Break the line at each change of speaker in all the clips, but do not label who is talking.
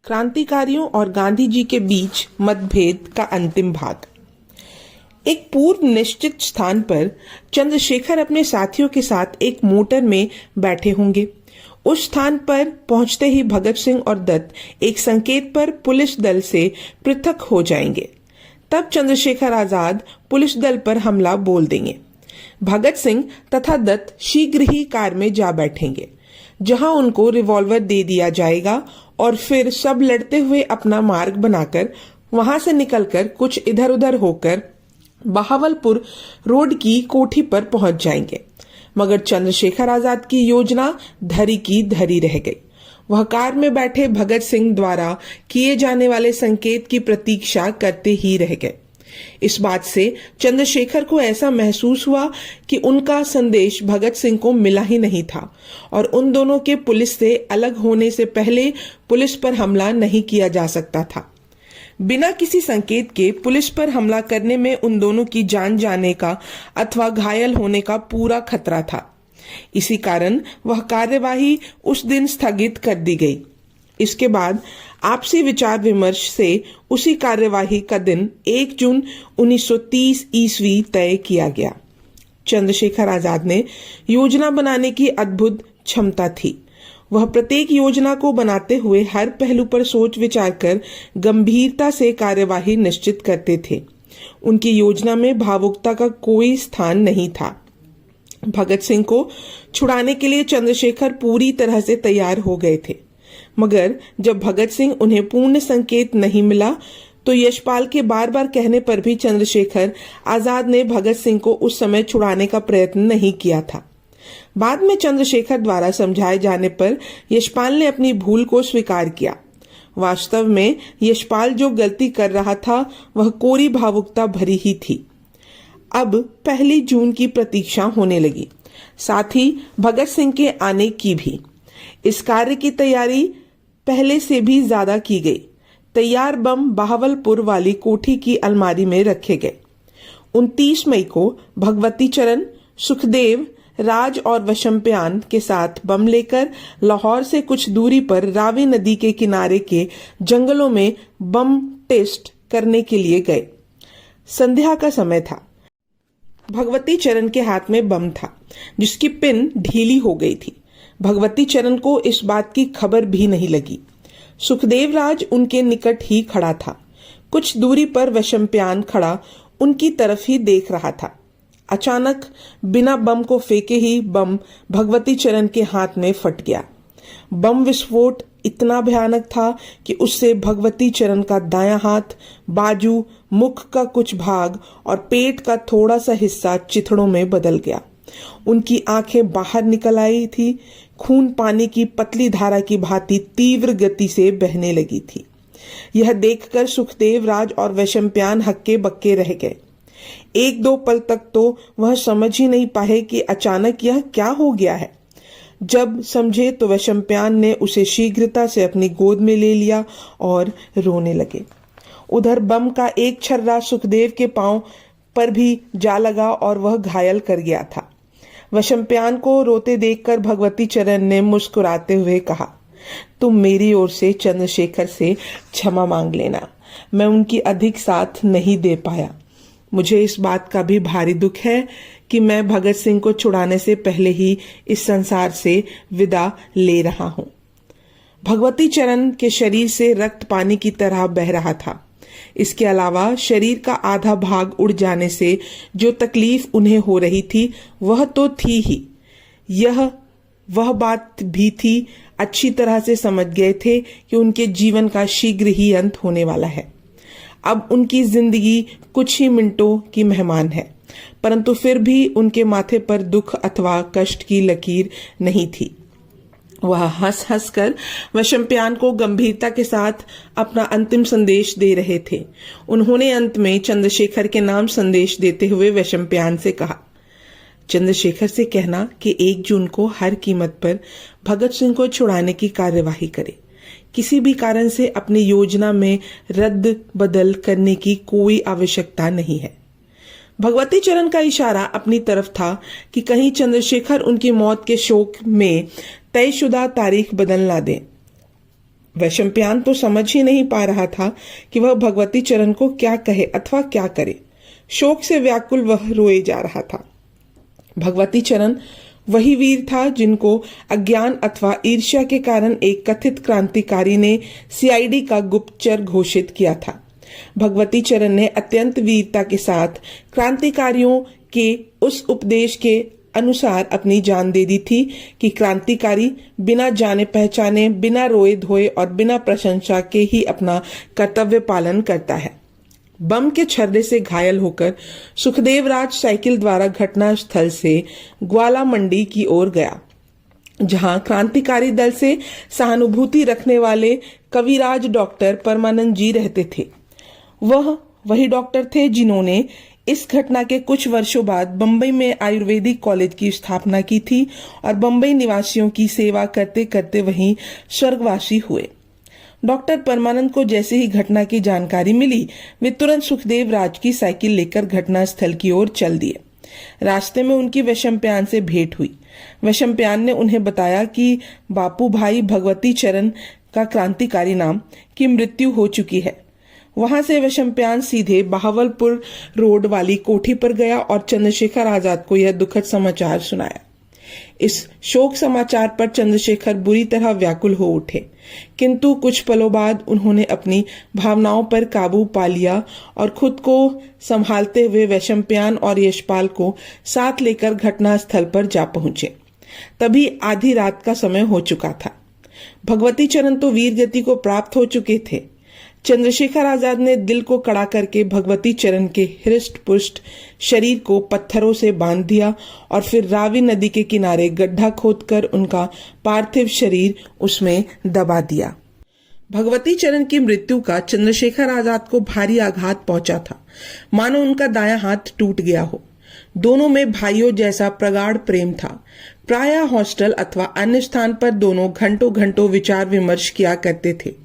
क्रांतिकारियों और गांधी जी के बीच मतभेद का अंतिम भाग। एक पूर्व निश्चित स्थान पर चंद्रशेखर अपने साथियों के साथ एक मोटर में बैठे होंगे। उस स्थान पर पहुंचते ही भगत सिंह और दत्त एक संकेत पर पुलिस दल से पृथक हो जाएंगे। तब चंद्रशेखर आजाद पुलिस दल पर हमला बोल देंगे। भगत सिंह तथा दत्त शीघ्र ही कार में जा बैठेंगे, जहां उनको रिवॉल्वर दे दिया जाएगा और फिर सब लड़ते हुए अपना मार्ग बनाकर वहां से निकलकर कुछ इधर उधर होकर बहावलपुर रोड की कोठी पर पहुंच जाएंगे। मगर चंद्रशेखर आजाद की योजना धरी की धरी रह गई। वह कार में बैठे भगत सिंह द्वारा किए जाने वाले संकेत की प्रतीक्षा करते ही रह गए। इस बात से चंद्रशेखर को ऐसा महसूस हुआ कि उनका संदेश भगत सिंह को मिला ही नहीं था और उन दोनों के पुलिस से अलग होने से पहले पुलिस पर हमला नहीं किया जा सकता था। बिना किसी संकेत के पुलिस पर हमला करने में उन दोनों की जान जाने का अथवा घायल होने का पूरा खतरा था। इसी कारण वह कार्यवाही उस दिन स्थगित कर दी गई। इसके बाद आपसी विचार विमर्श से उसी कार्यवाही का दिन 1 जून 1930 ईस्वी तय किया गया। चंद्रशेखर आजाद ने योजना बनाने की अद्भुत क्षमता थी। वह प्रत्येक योजना को बनाते हुए हर पहलू पर सोच विचार कर गंभीरता से कार्यवाही निश्चित करते थे। उनकी योजना में भावुकता का कोई स्थान नहीं था। भगत सिंह को छुड़ाने के लिए चंद्रशेखर पूरी तरह से तैयार हो गए थे, मगर जब भगत सिंह उन्हें पूर्ण संकेत नहीं मिला तो यशपाल के बार बार कहने पर भी चंद्रशेखर आजाद ने भगत सिंह को उस समय छुड़ाने का प्रयत्न नहीं किया था। बाद में चंद्रशेखर द्वारा समझाए जाने पर यशपाल ने अपनी भूल को स्वीकार किया। वास्तव में यशपाल जो गलती कर रहा था वह कोरी भावुकता भरी ही थी। अब 1 जून की प्रतीक्षा होने लगी, साथ ही भगत सिंह के आने की भी। इस कार्य की तैयारी पहले से भी ज्यादा की गई। तैयार बम बहावलपुर वाली कोठी की अलमारी में रखे गए। 29 मई को भगवती चरण, सुखदेव, राज और वशंप्यान के साथ बम लेकर लाहौर से कुछ दूरी पर रावी नदी के किनारे के जंगलों में बम टेस्ट करने के लिए गए। संध्या का समय था। भगवती चरण के हाथ में बम था, जिसकी पिन ढीली हो गई थी। भगवती चरण को इस बात की खबर भी नहीं लगी। सुखदेव राज उनके निकट ही खड़ा था। कुछ दूरी पर वशंप्यान खड़ा उनकी तरफ ही देख रहा था। अचानक बिना बम को फेंके ही बम भगवती चरण के हाथ में फट गया। बम विस्फोट इतना भयानक था कि उससे भगवती चरण का दायां हाथ, बाजू, मुख का कुछ भाग और पेट का थोड़ा सा हिस्सा चिथड़ों में बदल गया। उनकी आंखें बाहर निकल आई थी। खून पानी की पतली धारा की भांति तीव्र गति से बहने लगी थी। यह देखकर सुखदेव राज और वशंप्यान हक्के बक्के रह गए। 1-2 पल तक तो वह समझ ही नहीं पाए कि अचानक यह क्या हो गया है। जब समझे तो वशंप्यान ने उसे शीघ्रता से अपनी गोद में ले लिया और रोने लगे। उधर बम का एक छर्रा सुखदेव के पांव पर भी जा लगा और वह घायल कर गया था। वशंप्यान को रोते देखकर भगवती चरण ने मुस्कुराते हुए कहा, तुम मेरी ओर से चंद्रशेखर से क्षमा मांग लेना। मैं उनकी अधिक साथ नहीं दे पाया। मुझे इस बात का भी भारी दुख है कि मैं भगत सिंह को छुड़ाने से पहले ही इस संसार से विदा ले रहा हूं। भगवती चरण के शरीर से रक्त पानी की तरह बह रहा था। इसके अलावा शरीर का आधा भाग उड़ जाने से जो तकलीफ उन्हें हो रही थी वह तो थी ही, वह बात भी थी अच्छी तरह से समझ गए थे कि उनके जीवन का शीघ्र ही अंत होने वाला है। अब उनकी जिंदगी कुछ ही मिनटों की मेहमान है, परंतु फिर भी उनके माथे पर दुख अथवा कष्ट की लकीर नहीं थी। वह हंस हंस कर वशंप्यान को गंभीरता के साथ अपना अंतिम संदेश दे रहे थे। उन्होंने अंत में चंद्रशेखर के नाम संदेश देते हुए वशंप्यान से कहा, चंद्रशेखर से कहना कि 1 जून को हर कीमत पर भगत सिंह को छुड़ाने की कार्यवाही करे। किसी भी कारण से अपनी योजना में रद्द बदल करने की कोई आवश्यकता नहीं है। भगवती चरण का इशारा अपनी तरफ था कि कहीं चंद्रशेखर उनकी मौत के शोक में तयशुदा तारीख बदल ना दें। वैशंपायन तो समझ ही नहीं पा रहा था कि वह भगवती चरण को क्या कहे अथवा क्या करे। शोक से व्याकुल वह रोए जा रहा था। भगवती चरण वही वीर था जिनको अज्ञान अथवा ईर्ष्या के कारण एक कथित क्रांतिकारी ने सीआईडी का गुप्तचर घोषित किया था। भगवती चरण ने अत्यंत वीरता के साथ क्रांतिकारियों के उस उपदेश के अनुसार अपनी जान दे दी थी कि क्रांतिकारी बिना जाने पहचाने, बिना रोए धोए और बिना प्रशंसा के ही अपना कर्तव्य पालन करता है। बम के छर्रे से घायल होकर सुखदेव राज साइकिल द्वारा घटना स्थल से ग्वाला मंडी की ओर गया, जहां क्रांतिकारी दल से सहानुभूति रखने वाले कविराज डॉक्टर परमानंद जी रहते थे। वह वही डॉक्टर थे जिन्होंने इस घटना के कुछ वर्षों बाद बंबई में आयुर्वेदिक कॉलेज की स्थापना की थी और बंबई निवासियों की सेवा करते करते वहीं स्वर्गवासी हुए। डॉक्टर परमानंद को जैसे ही घटना की जानकारी मिली, वे तुरंत सुखदेव राज की साइकिल लेकर घटना स्थल की ओर चल दिए। रास्ते में उनकी वैशंपायन से भेंट हुई। वैशंपायन ने उन्हें बताया कि बापू भाई भगवती चरण का क्रांतिकारी नाम की मृत्यु हो चुकी है। वहां से वैशंपायन सीधे बहावलपुर रोड वाली कोठी पर गया और चंद्रशेखर आजाद को यह दुखद समाचार सुनाया। इस शोक समाचार पर चंद्रशेखर बुरी तरह व्याकुल हो उठे, किंतु कुछ पलों बाद उन्होंने अपनी भावनाओं पर काबू पा लिया और खुद को संभालते हुए वैशंपायन और यशपाल को साथ लेकर घटना स्थल पर जा पहुंचे। तभी आधी रात का समय हो चुका था। भगवती चरण तो वीर गति को प्राप्त हो चुके थे। चंद्रशेखर आजाद ने दिल को कड़ा करके भगवती चरण के हृष्ट पुष्ट शरीर को पत्थरों से बांध दिया और फिर रावी नदी के किनारे गड्ढा खोदकर उनका पार्थिव शरीर उसमें दबा दिया। भगवती चरण की मृत्यु का चंद्रशेखर आजाद को भारी आघात पहुंचा था, मानो उनका दायां हाथ टूट गया हो। दोनों में भाइयों जैसा प्रगाढ़ प्रेम था। प्रायः हॉस्टल अथवा अन्य स्थान पर दोनों घंटों घंटों विचार विमर्श किया करते थे।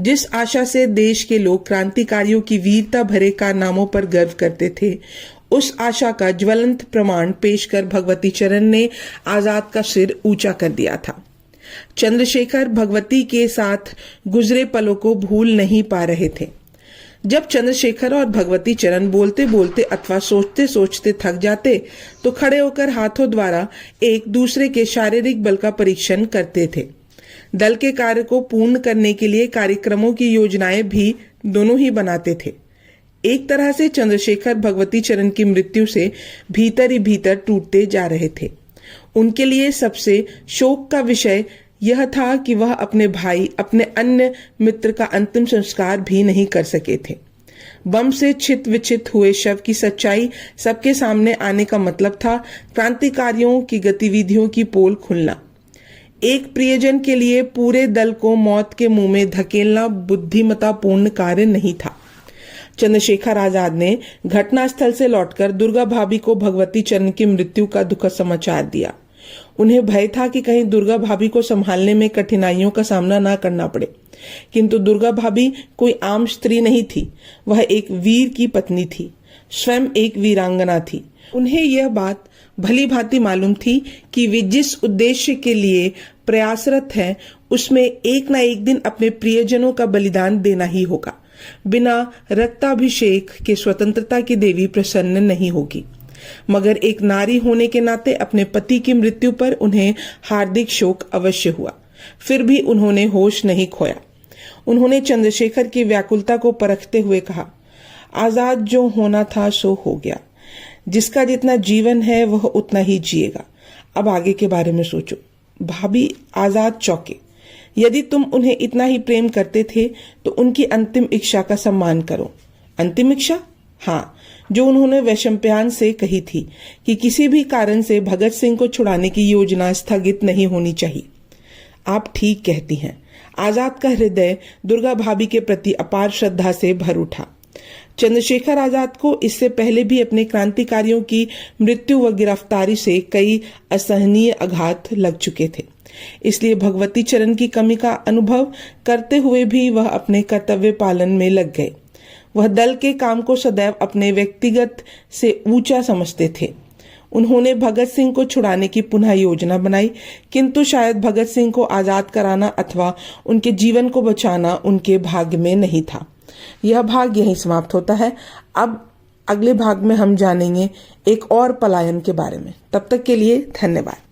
जिस आशा से देश के लोग क्रांतिकारियों की वीरता भरे कारनामों पर गर्व करते थे, उस आशा का ज्वलंत प्रमाण पेश कर भगवती चरण ने आजाद का सिर ऊंचा कर दिया था। चंद्रशेखर भगवती के साथ गुजरे पलों को भूल नहीं पा रहे थे। जब चंद्रशेखर और भगवती चरण बोलते बोलते अथवा सोचते सोचते थक जाते तो खड़े होकर हाथों द्वारा एक दूसरे के शारीरिक बल का परीक्षण करते थे। दल के कार्य को पूर्ण करने के लिए कार्यक्रमों की योजनाएं भी दोनों ही बनाते थे। एक तरह से चंद्रशेखर भगवती चरण की मृत्यु से भीतर ही भीतर टूटते जा रहे थे। उनके लिए सबसे शोक का विषय यह था कि वह अपने भाई, अपने अन्य मित्र का अंतिम संस्कार भी नहीं कर सके थे। बम से छित विचित हुए शव की सच्चाई सबके सामने आने का मतलब था क्रांतिकारियों की गतिविधियों की पोल खुलना। एक प्रियजन के लिए पूरे दल को मौत के मुंह में धकेलना बुद्धिमतापूर्ण कार्य नहीं था। चंद्रशेखर आजाद ने घटनास्थल से लौटकर दुर्गा भाभी को भगवती चरण की मृत्यु का दुखद समाचार दिया। उन्हें भय था कि कहीं दुर्गा भाभी को संभालने में कठिनाइयों का सामना न करना पड़े, किंतु दुर्गा भाभी कोई आम स्त्री नहीं थी। वह एक वीर की पत्नी थी, स्वयं एक वीरांगना थी। उन्हें यह बात भली भांति मालूम थी कि वे जिस उद्देश्य के लिए प्रयासरत हैं, उसमें एक न एक दिन अपने प्रियजनों का बलिदान देना ही होगा। बिना रक्ताभिषेक के स्वतंत्रता की देवी प्रसन्न नहीं होगी। मगर एक नारी होने के नाते अपने पति की मृत्यु पर उन्हें हार्दिक शोक अवश्य हुआ। फिर भी उन्होंने होश नहीं खोया। उन्होंने चंद्रशेखर की व्याकुलता को परखते हुए कहा, आजाद जो होना था सो हो गया। जिसका जितना जीवन है वह उतना ही जिएगा। अब आगे के बारे में सोचो। भाभी आजाद चौके। यदि तुम उन्हें इतना ही प्रेम करते थे तो उनकी अंतिम इच्छा का सम्मान करो। अंतिम इच्छा? हाँ, जो उन्होंने वैशंपायन से कही थी कि किसी भी कारण से भगत सिंह को छुड़ाने की योजना स्थगित नहीं होनी चाहिए। आप ठीक कहती हैं। आजाद का हृदय दुर्गा भाभी के प्रति अपार श्रद्धा से भर उठा। चंद्रशेखर आजाद को इससे पहले भी अपने क्रांतिकारियों की मृत्यु व गिरफ्तारी से कई असहनीय आघात लग चुके थे। इसलिए भगवती चरण की कमी का अनुभव करते हुए भी वह अपने कर्तव्य पालन में लग गए। वह दल के काम को सदैव अपने व्यक्तिगत से ऊंचा समझते थे। उन्होंने भगत सिंह को छुड़ाने की पुनः योजना बनाई, किंतु शायद भगत सिंह को आजाद कराना अथवा उनके जीवन को बचाना उनके भाग्य में नहीं था। यह भाग यहीं समाप्त होता है। अब अगले भाग में हम जानेंगे एक और पलायन के बारे में। तब तक के लिए धन्यवाद।